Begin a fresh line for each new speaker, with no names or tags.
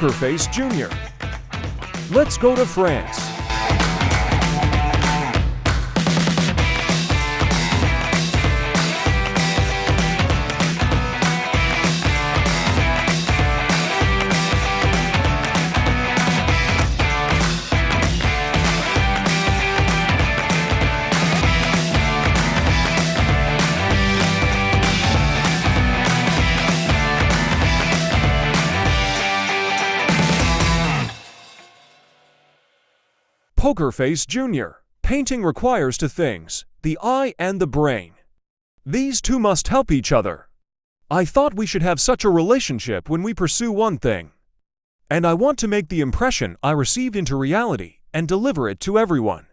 Poker Face Jr. Let's go to France. Poker Face Jr. Painting requires two things, the eye and the brain. These two must help each other. I thought we should have such a relationship when we pursue one thing. And I want to make the impression I received into reality and deliver it to everyone.